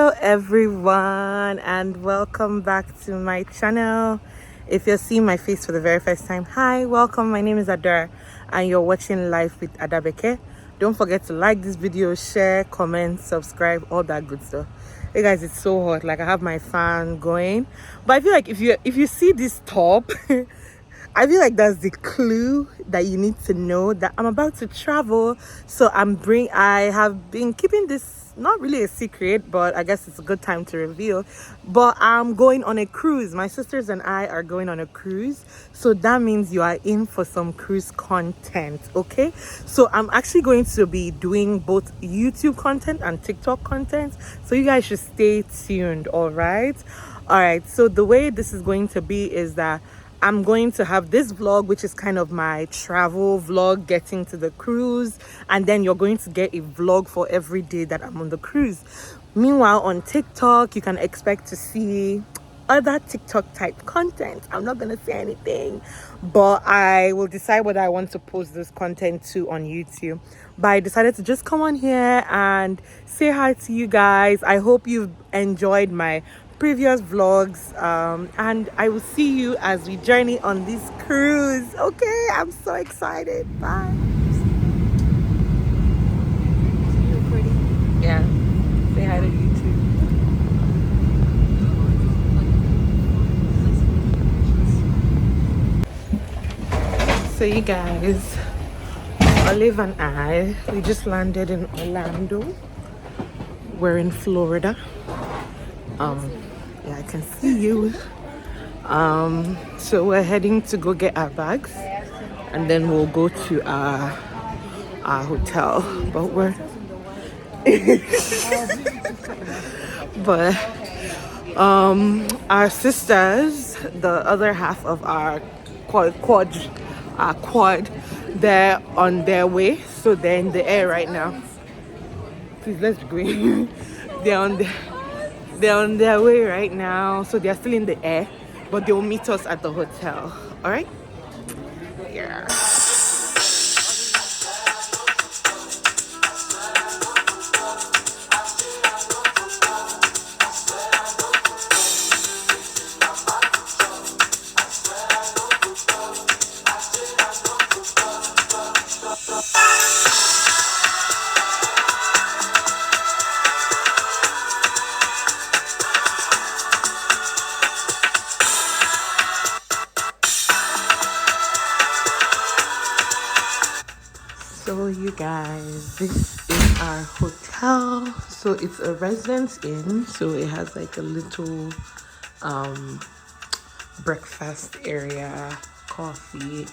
Hello everyone and welcome back to my channel. If you're seeing my face for the very first time, hi, welcome. My name is Adara and you're watching Life with Adabeke. Don't forget to like this video, share, comment, subscribe, all that good stuff. Hey guys, it's so hot. Like I have my fan going, but I feel like if you see this top I feel like that's the clue that you need to know that I'm about to travel. So I have been keeping this not really a secret, but I guess it's a good time to reveal. But I'm going on a cruise. My sisters and I are going on a cruise. So that means you are in for some cruise content, okay? So I'm actually going to be doing both YouTube content and TikTok content. So you guys should stay tuned, all right? All right, so the way this is going to be is that I'm going to have this vlog, which is kind of my travel vlog, getting to the cruise, and then you're going to get a vlog for every day that I'm on the cruise. Meanwhile, on TikTok, you can expect to see other TikTok type content. I'm not gonna say anything, but I will decide whether I want to post this content to on YouTube. But I decided to just come on here and say hi to you guys. I hope you've enjoyed my previous vlogs, and I will see you as we journey on this cruise. Okay, I'm so excited. Bye. Yeah, say hi to YouTube. So you guys, Olive and I, we just landed in Orlando. We're in Florida. Yeah, I can see you. So we're heading to go get our bags and then we'll go to our hotel. But we're but our sisters, the other half of our quad, they're on their way. So they're in the air right now. Please, let's be going. They're on their way right now, so they're still in the air, but they'll meet us at the hotel. All right? Yeah. So you guys, this is our hotel. So it's a residence inn, so it has like a little breakfast area, coffee,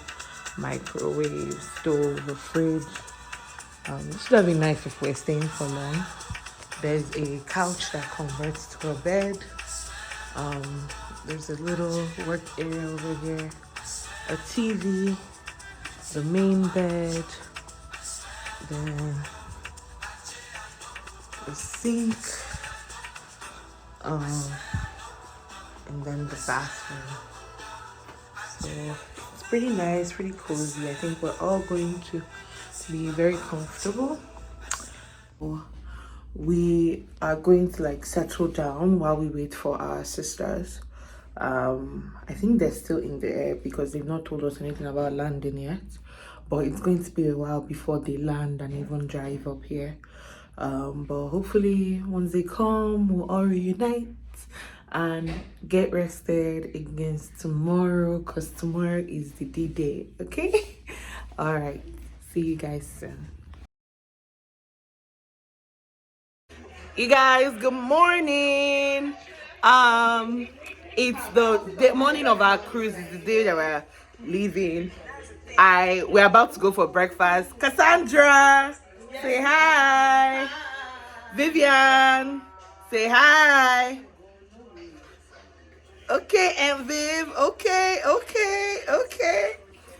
microwave, stove, a fridge. It should have been nice if we're staying for long. There's a couch that converts to a bed. There's a little work area over here, a TV, the main bed, then the sink, and then the bathroom. So it's pretty nice, pretty cozy. I think we're all going to be very comfortable. We are going to like settle down while we wait for our sisters. I think they're still in the air because they've not told us anything about landing yet, but it's going to be a while before they land and even drive up here. But hopefully once they come, we'll all reunite and get rested against tomorrow, because tomorrow is the D-Day. Okay. All right, see you guys soon. You guys, good morning. It's the morning of our cruise. It's the day that we're leaving. We're about to go for breakfast. Cassandra, say hi. Vivian, say hi. Okay, and Viv, okay.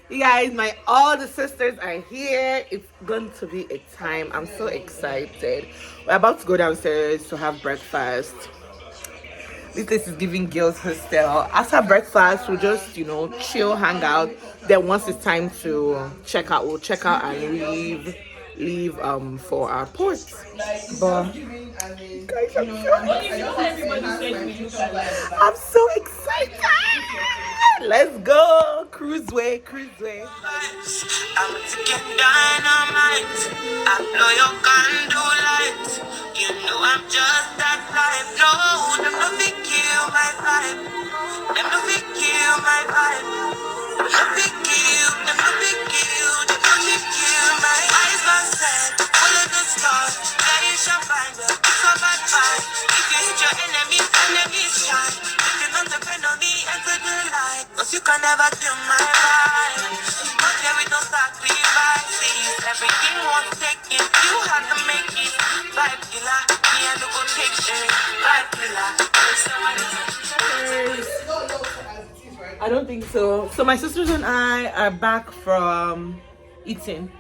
You guys, all the sisters are here. It's going to be a time. I'm so excited. We're about to go downstairs to have breakfast. This place is giving girls hostel. After breakfast, we'll just, chill, hang out. Then once it's time to check out, we'll check out and leave. leave for our port. But guys, I'm so excited. Let's go. Cruise way. I'm taking dynamite. I know you can do light. You know I'm just that type. No, them no fit kill my vibe. Them no fit kill my vibe. Them no fit kill. Them no fit kill. Them no fit kill my eyes. Man said, full of the stars. Yeah, you shall find her. So bad vibe. If you hit your enemies shine. If you don't depend on me, enter the light. 'Cause you can never kill my vibe. But there is no sacrifices. Everything was taken. You had to make it. Vibe killer. Me and the good take shit. Vibe killer. I don't think so. So my sisters and I are back from eating.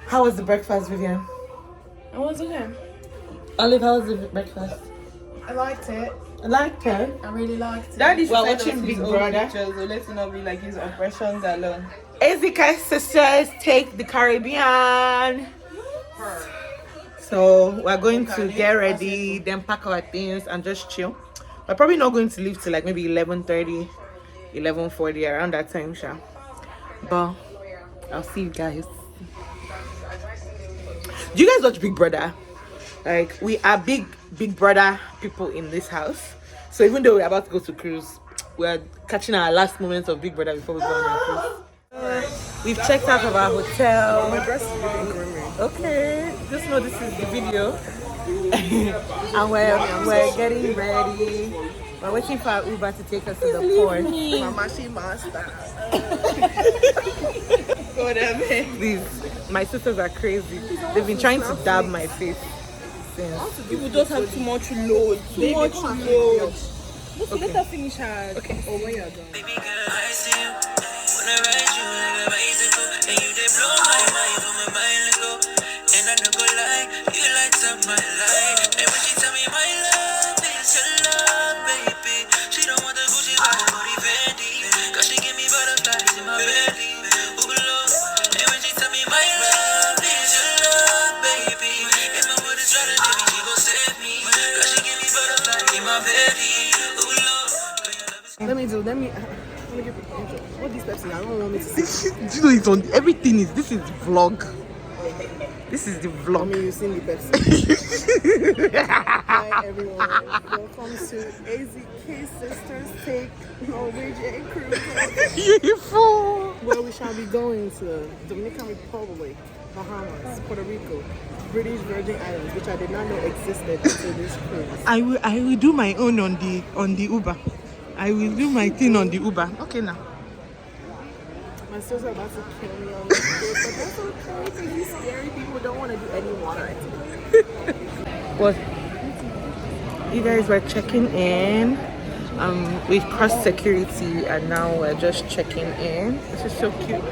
How was the breakfast, Vivian? It was okay. Olive, how was the breakfast? I liked it. I liked it. I really liked it. Daddy We're said watching us Big his own Brother. pictures, so let's not be like his impressions alone. Ezika sisters take the Caribbean. So we're going to get ready, then pack our things and just chill. We're probably not going to leave till like maybe 11:30, 11:40, around that time, Sha. But I'll see you guys. Do you guys watch Big Brother? Like, we are big Brother people in this house. So even though we're about to go to cruise, we're catching our last moments of Big Brother before we go on our cruise. We've checked out of our hotel. My dress is really creamy. Okay, just know this is the video. And we're getting ready. We're waiting for our Uber to take us to the port. Mama, she master. Please, my sisters are crazy. They've been trying to dab my face since. People just have too much load. Too much load. Let her finish her. Okay. Oh, when you're done. Baby girl, I see you. Wanna ride you like a bicycle. And you they blow my mind from a mile ago. And I don't go lie, you light up my life. And when she tell me my love is your love, baby. She don't want the Gucci vibe or the Fendi. 'Cause she give me butterflies in my belly. Ooh, Lord. And when she tell me my love is your love, baby. If my word is right, baby, she gon' save me. 'Cause she give me butterflies in my belly. Ooh, Lord. Let me give you a picture. What this person? I don't want me to see. Do you know it's on everything? This is the vlog. This is the I vlog. mean, you've seen the person. Hi, everyone. Welcome to AZK Sisters Take Norwegian Cruise. Beautiful. Where we shall be going to Dominican Republic, Bahamas, Puerto Rico, British Virgin Islands, which I did not know existed until this cruise. I will do my own on the Uber. I will do my thing on the Uber. Okay now. My sisters are about to kill me on this cruise, but that's okay because these scary people don't want to do any water activity. Well, you guys were checking in. We've crossed security and now we're just checking in. This is so cute.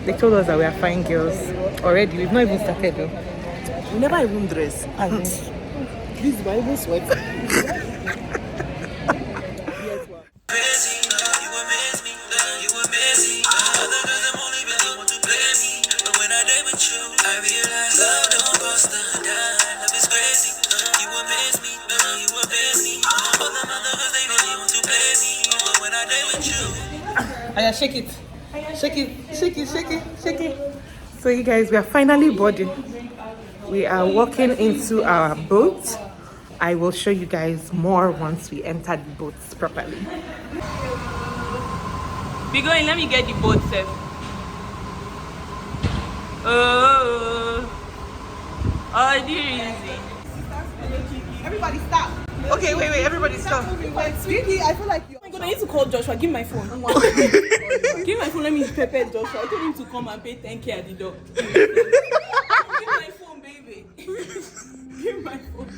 They told us that we are fine girls already. We've not even started though. We never even dress. This Bible sweat. Crazy, you amaze me, you amaze me. Other girls them only really want to play me, but when I date with you, I realize love don't cost a dime. Love is crazy, you amaze me, you amaze me. All them other girls they really want to play me, but when I date with you. Aya, shake it. Shake it, shake it, shake it, shake it. So you guys, we are finally boarding. We are walking into our boat. I will show you guys more once we enter the boats properly. Be going, let me get the boat safe. Oh, dear easy. Everybody stop. Okay, wait, everybody stop. Sweetie, I feel like you. Oh my God, I need to call Joshua. Give my phone. Give my phone. Let me prepare Joshua. I told him to come and pay 10K at the door. Give my phone, baby. Give my phone.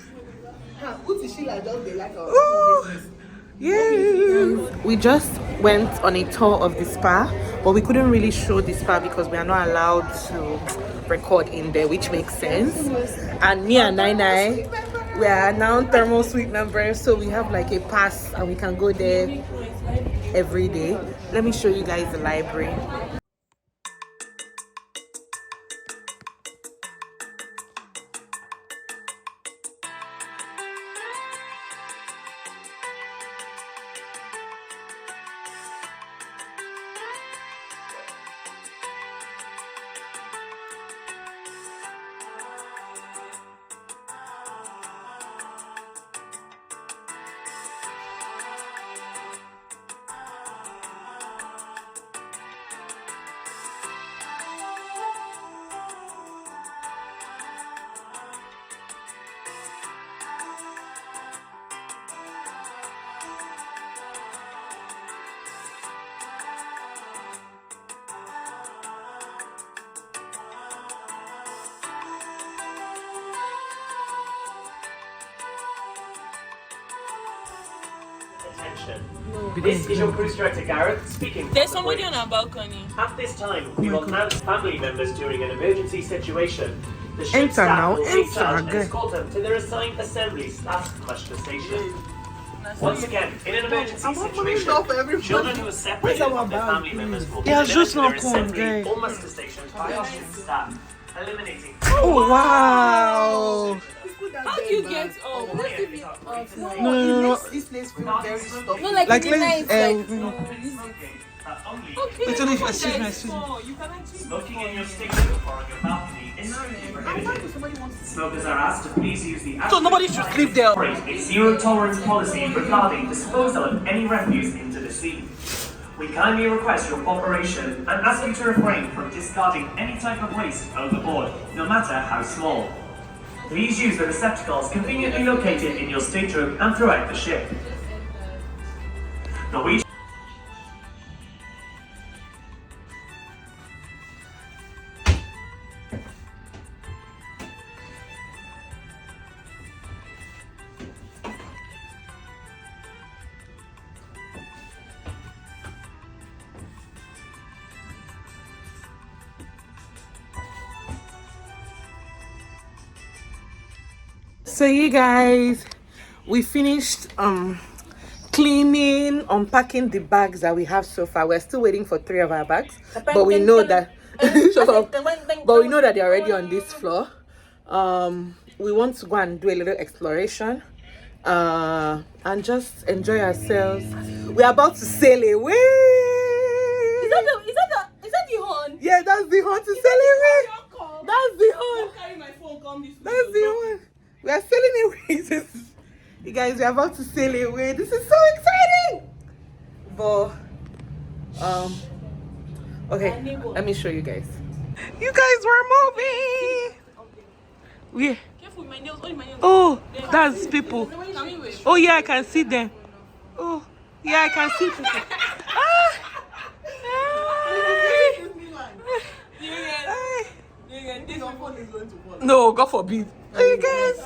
Yes. We just went on a tour of the spa, but we couldn't really show the spa because we are not allowed to record in there, which makes sense. And me and Nai, we are now thermal suite members, so we have like a pass and we can go there every day. Let me show you guys the library. destination. This is your cruise director Gareth speaking. There's somebody on our balcony. At this time, we will announce family members during an emergency situation. The ship Enter staff now, will enter, recharge and good. escort them to their assigned assemblies at the station. Once again, in an emergency situation, children who are separated from their family members will be Yeah, delivered just to their not come, assembly guys. almost to stations by our ship staff, eliminating. Oh wow! How do you get up? No. This place feels very stuffy. No, like, Like in the let's night, wait till if excuse me. you can actually Smoking in your stateroom or on your balcony is strictly prohibited. Smokers are asked to please use the So nobody should sleep there. a zero tolerance policy regarding disposal of any refuse into the sea. We kindly request your cooperation and ask you to refrain from discarding any type of waste overboard, no matter how small. Please use the receptacles conveniently located in your stateroom and throughout the ship. Norwegian So you guys, we finished cleaning, unpacking the bags that we have so far. We're still waiting for 3 of our bags, but we know that shut up. But we know that they're already on this floor. We want to go and do a little exploration and just enjoy ourselves. We're about to sail away. Is that the horn? Yeah, that's the horn to sail away. That's the horn. Carry my phone, come this way. That's the one. We are sailing away. You guys, we are about to sail away. This is so exciting. But okay, let me show you guys. You guys, we're moving. We. Careful with my nails. Oh, my nails. Oh, that's people. Can we wait? Oh yeah, I can see them. Oh yeah, I can see people. This phone is going to fall. No, God forbid. You guys,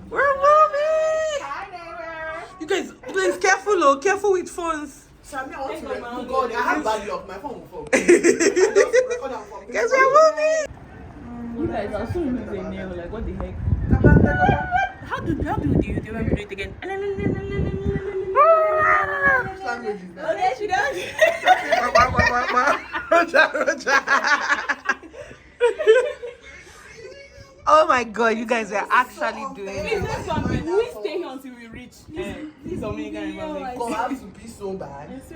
we're moving. Hi, neighbor. You guys, please careful, oh, careful with phones. Sammy, I want to record. God, I have value of my phone before. Guys, we're moving. You guys are so lose a nail. Like, what the heck? How do you want to do it again? Okay, she does. Oh my God, you guys are actually doing it. We stay here until we reach this Dominican Republic. God, I have to be so bad. Let's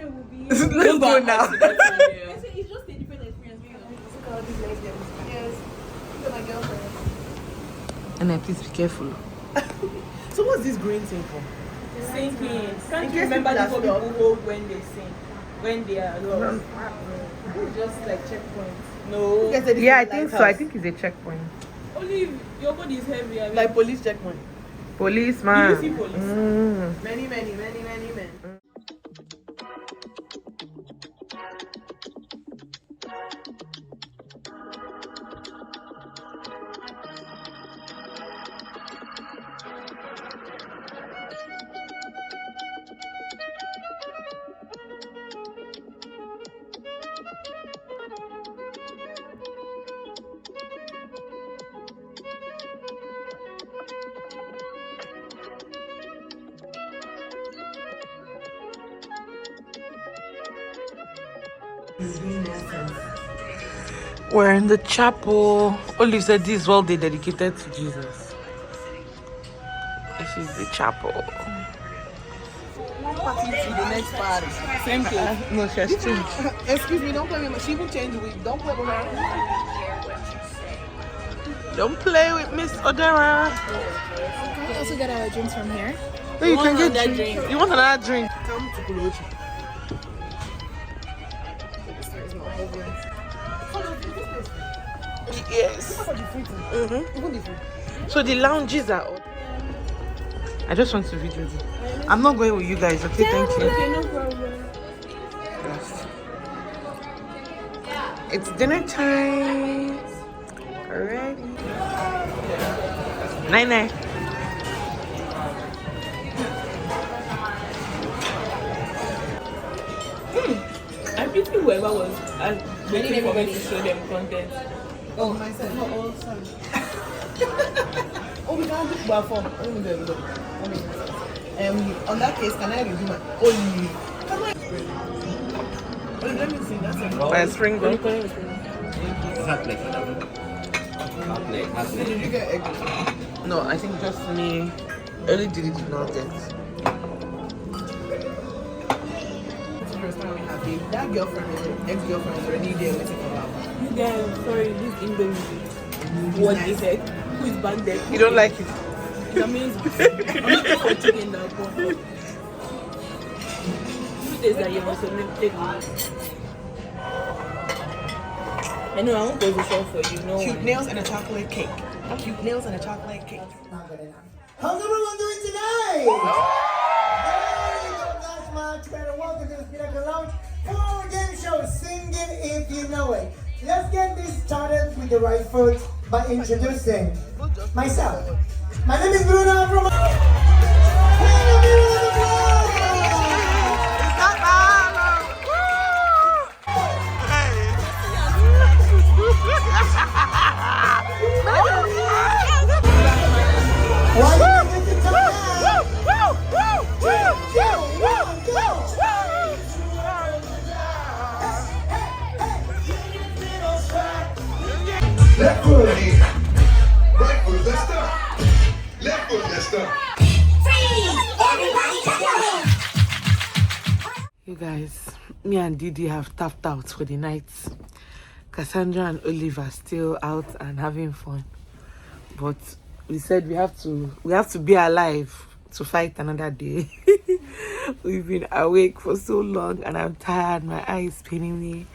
go now. It's just a different experience. Look at all these ladies. Yes. Look at my girlfriend. And then please be careful. So what's this green thing for? Singing. Can't In you case remember people the are people stuck. hold when they sing? When they are lost? Just like checkpoints. No. Yeah, I think so. I think it's a checkpoint. Only if your body is heavy. I mean, Like police checkpoint. Policeman. Do you see police? Many men. We're in the chapel. Olive said this is all they dedicated to Jesus. This is the chapel. One party to the next party. Same place. No, she has changed. Excuse me, don't play with me. She will change the wig. Don't play with her. Don't play with Miss Odera. Can we also get our drinks from here? No, you can want get another drink. drink? You want another drink? Come to Kurochi. Yes. Even the food. So the lounges are up. I just want to video this. I'm not going with you guys, okay? Thank you. Okay, no problem. Yes. It's dinner time. Alrighty. Night night. whoever was waiting for me to show them content. Oh, myself. No, oh, sorry. Oh, we can't do perform. On that case, can I review my only? Come on. Oh, let me see. That's a My spring roll. Did you get egg? No, I think just me. Only did it not get. That girlfriend, ex-girlfriend, is already there waiting for her. You guys, sorry, this English. What they said? Who is back there? You don't like it? That means I'm looking for chicken now. Who is that you must have take me? I know I won't position for you. No Cute one. nails and a chocolate cake. Cute nails and a chocolate cake. How's everyone doing tonight? Hey, not much better. Welcome to the Pinnacle Lounge for our game show, Singing If You Know It. Let's get this started with the right foot by introducing myself. My name is Bruno from... Why you need to turn Left foot, right foot, let's stop. Left foot, let's stop. You guys, me and Didi have tapped out for the night. Cassandra and Olive are still out and having fun. But we said we have to be alive to fight another day. We've been awake for so long and I'm tired, my eyes paining me.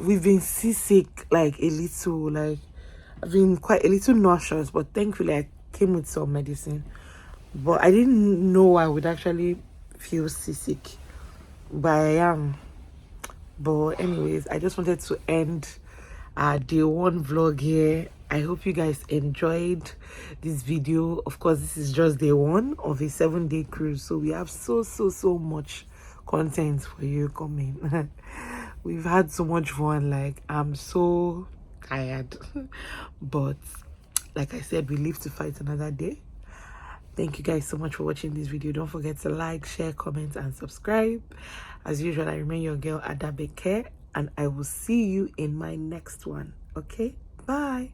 We've been seasick, like a little, like I've been quite a little nauseous, but thankfully I came with some medicine. But I didn't know I would actually feel seasick, but I am. But anyways, I just wanted to end our day one vlog here. I hope you guys enjoyed this video. Of course, this is just day one of a 7-day cruise, so we have so much content for you coming. We've had so much fun. Like, I'm so tired, but like I said, we live to fight another day. Thank you guys so much for watching this video. Don't forget to like, share, comment and subscribe. As usual, I remain your girl Adabeke, and I will see you in my next one. Okay, bye.